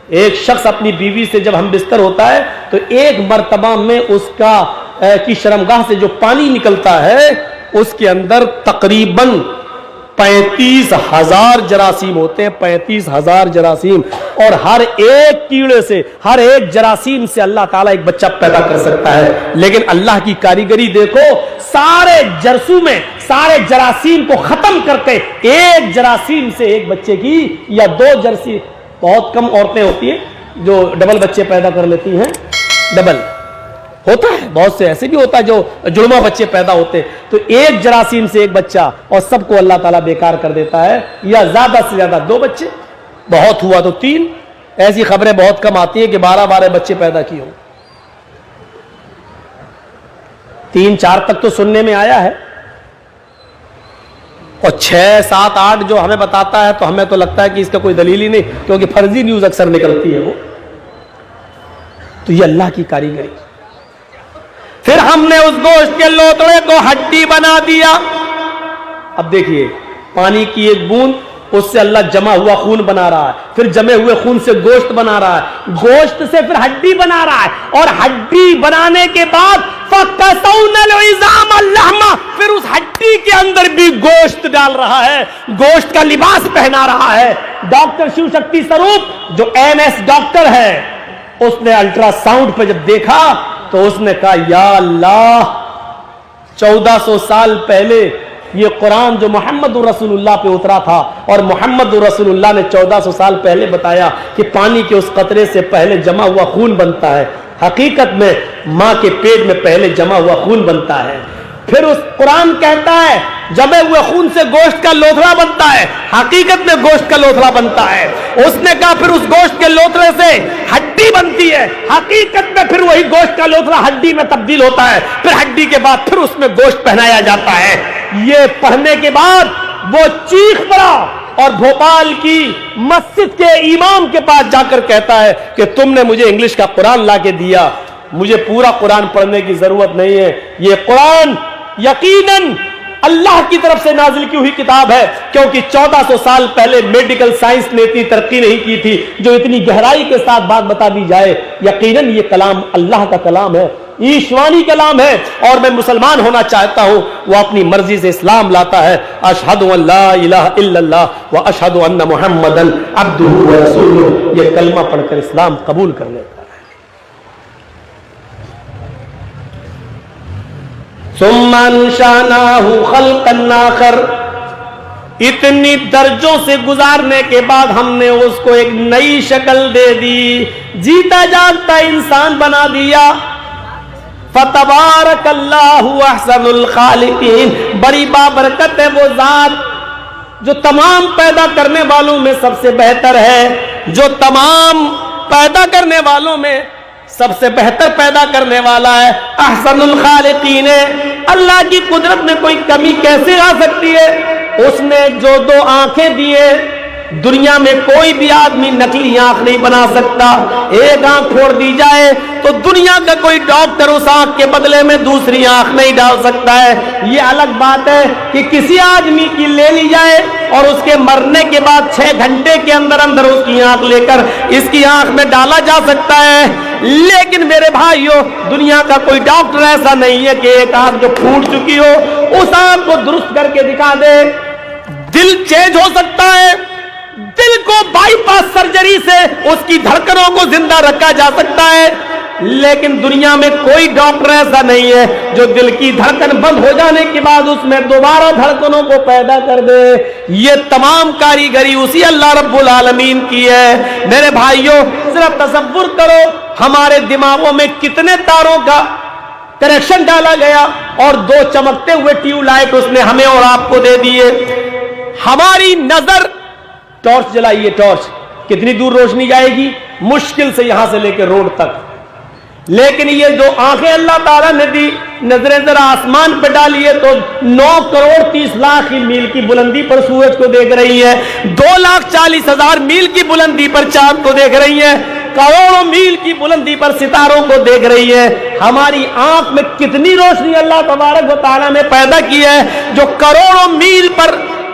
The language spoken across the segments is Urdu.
ایک شخص اپنی بیوی سے جب ہم بستر ہوتا ہے تو ایک مرتبہ میں اس کا کی شرمگاہ سے جو پانی نکلتا ہے اس کے اندر تقریباً 35,000 جراثیم ہوتے ہیں، 35,000 جراثیم، اور ہر ایک کیڑے سے، ہر ایک جراثیم سے اللہ تعالیٰ ایک بچہ پیدا کر سکتا ہے۔ لیکن اللہ کی کاریگری دیکھو، سارے جرسوں میں سارے جراثیم کو ختم کر کے ایک جراثیم سے ایک بچے کی یا 2 جراثیم، بہت کم عورتیں ہوتی ہیں جو ڈبل بچے پیدا کر لیتی ہیں، ڈبل ہوتا ہے، بہت سے ایسے بھی ہوتا ہے جو جڑواں بچے پیدا ہوتے ہیں، تو ایک جراثیم سے ایک بچہ اور سب کو اللہ تعالیٰ بیکار کر دیتا ہے، یا زیادہ سے زیادہ 2 بچے، بہت ہوا تو 3، ایسی خبریں بہت کم آتی ہیں کہ 12 بچے پیدا کیے ہوں، 3-4 تک تو سننے میں آیا ہے، اور 6, 7, 8 جو ہمیں بتاتا ہے تو ہمیں تو لگتا ہے کہ اس کا کوئی دلیل ہی نہیں، کیونکہ فرضی نیوز اکثر نکلتی ہے وہ۔ تو یہ اللہ کی کاریگری۔ پھر ہم نے اس گوشت کے لوتڑے کو ہڈی بنا دیا۔ اب دیکھیے، پانی کی ایک بوند، اس سے اللہ جمع ہوا خون بنا رہا ہے، پھر جمے ہوئے خون سے گوشت بنا رہا ہے، گوشت سے پھر ہڈی بنا رہا ہے، اور ہڈی بنانے کے بعد فَكَسَوْنَ الْعِظَامَ اللَّحْمَ، پھر اس ہڈی کے اندر بھی گوشت ڈال رہا ہے، گوشت کا لباس پہنا رہا ہے۔ ڈاکٹر شیو شکتی سروپ جو MS ڈاکٹر ہے، اس نے الٹرا ساؤنڈ پہ جب دیکھا تو اس نے کہا یا اللہ، 1400 سال پہلے یہ قرآن جو محمد رسول اللہ پہ اترا تھا، اور محمد رسول اللہ نے 1400 سال پہلے بتایا کہ پانی کے اس قطرے سے پہلے جمع ہوا خون بنتا ہے، حقیقت میں ماں کے پیٹ میں پہلے جمع ہوا خون بنتا ہے، پھر اس قرآن کہتا ہے جمے ہوئے خون سے گوشت کا لوتھڑا بنتا ہے، حقیقت میں گوشت کا لوتھڑا بنتا ہے۔ اس نے کہا پھر اس گوشت کے لوتھڑے سے ہڈی بنتی ہے، حقیقت میں پھر وہی گوشت کا لوتھڑا ہڈی میں تبدیل ہوتا ہے، پھر ہڈی کے بعد پھر اس میں گوشت پہنایا جاتا ہے۔ یہ پڑھنے کے بعد وہ چیخ پڑا اور بھوپال کی مسجد کے امام کے پاس جا کر کہتا ہے کہ تم نے مجھے انگلش کا قرآن لا کے دیا، مجھے پورا قرآن پڑھنے کی ضرورت نہیں ہے، یہ قرآن یقیناً اللہ کی طرف سے نازل کی ہوئی کتاب ہے، کیونکہ 1400 سال پہلے میڈیکل سائنس نے اتنی ترقی نہیں کی تھی جو اتنی گہرائی کے ساتھ بات بتا دی جائے۔ یقیناً یہ کلام اللہ کا کلام ہے، ایشوانی کلام ہے، اور میں مسلمان ہونا چاہتا ہوں، وہ اپنی مرضی سے اسلام لاتا ہے۔ اشہد ان لا الہ الا اللہ واشہد ان محمدا عبدہ ورسولہ، یہ کلمہ پڑھ کر اسلام قبول کر لیتا ہے۔ ثم انشأناہ خلقا آخر، اتنی درجوں سے گزارنے کے بعد ہم نے اس کو ایک نئی شکل دے دی، جیتا جاگتا انسان بنا دیا۔ فتبارک اللہ احسن الخالقین، بڑی بابرکت ہے وہ ذات جو تمام پیدا کرنے والوں میں سب سے بہتر ہے، جو تمام پیدا کرنے والوں میں سب سے بہتر پیدا کرنے والا ہے، احسن الخالقین ہے۔ اللہ کی قدرت میں کوئی کمی کیسے آ سکتی ہے؟ اس نے جو 2 آنکھیں دیے، دنیا میں کوئی بھی آدمی نقلی آنکھ نہیں بنا سکتا، ایک آنکھ پھوڑ دی جائے تو دنیا کا کوئی ڈاکٹر اس آنکھ کے بدلے میں دوسری آنکھ نہیں ڈال سکتا ہے۔ یہ الگ بات ہے کہ کسی آدمی کی لے لی جائے اور اس کے مرنے کے بعد 6 گھنٹے کے اندر اندر اس کی آنکھ لے کر اس کی آنکھ میں ڈالا جا سکتا ہے، لیکن میرے بھائیو دنیا کا کوئی ڈاکٹر ایسا نہیں ہے کہ ایک آنکھ جو پھوٹ چکی ہو اس آنکھ کو درست کر کے دکھا دے۔ دل چینج ہو سکتا ہے، دل کو بائی پاس سرجری سے اس کی دھڑکنوں کو زندہ رکھا جا سکتا ہے، لیکن دنیا میں کوئی ڈاکٹر ایسا نہیں ہے جو دل کی دھڑکن بند ہو جانے کے بعد اس میں دوبارہ دھڑکنوں کو پیدا کر دے۔ یہ تمام کاریگری اسی اللہ رب العالمین کی ہے۔ میرے بھائیوں ذرا تصور کرو ہمارے دماغوں میں کتنے تاروں کا کنیکشن ڈالا گیا اور 2 چمکتے ہوئے ٹیوب لائٹ اس نے ہمیں اور آپ کو دے دیے۔ ہماری نظر، ٹارچ جلائیے، ٹارچ کتنی دور روشنی جائے گی؟ مشکل سے یہاں سے لے کے روڈ تک، لیکن یہ جو آنکھیں اللہ تعالیٰ نے دی، نظریں ذرا آسمان پہ ڈالیے تو 9,30,00,000 کی میل کی بلندی پر سورج کو دیکھ رہی ہے، 2,40,000 میل کی بلندی پر چاند کو دیکھ رہی ہے، کروڑوں میل کی بلندی پر ستاروں کو دیکھ رہی ہے۔ ہماری آنکھ میں کتنی روشنی اللہ تبارک و تعالیٰ نے پیدا کی ہے جو کروڑوں میل پر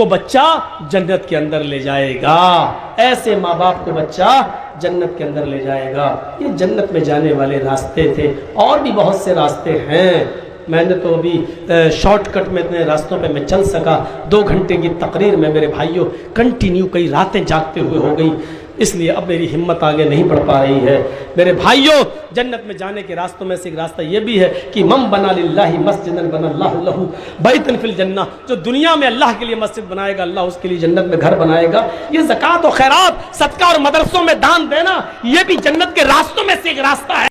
کو بچہ جنت کے اندر لے جائے گا، ایسے ماں باپ کو بچہ جنت کے اندر لے جائے گا۔ یہ جنت میں جانے والے راستے تھے، اور بھی بہت سے راستے ہیں، میں نے تو ابھی شارٹ کٹ میں اتنے راستوں پہ میں چل سکا۔ 2 گھنٹے کی تقریر میں میرے بھائیوں کنٹینیو کئی راتیں جاگتے ہوئے ہو گئی، اس لیے اب میری ہمت آگے نہیں بڑھ پا رہی ہے۔ میرے بھائیوں، جنت میں جانے کے راستوں میں سے ایک راستہ یہ بھی ہے کہ من بنا للہ مسجدا بنا اللہ لہ بیتا فی الجنہ، جو دنیا میں اللہ کے لیے مسجد بنائے گا اللہ اس کے لیے جنت میں گھر بنائے گا۔ یہ زکوٰۃ و خیرات، صدقہ اور مدرسوں میں دان دینا، یہ بھی جنت کے راستوں میں سے ایک راستہ ہے۔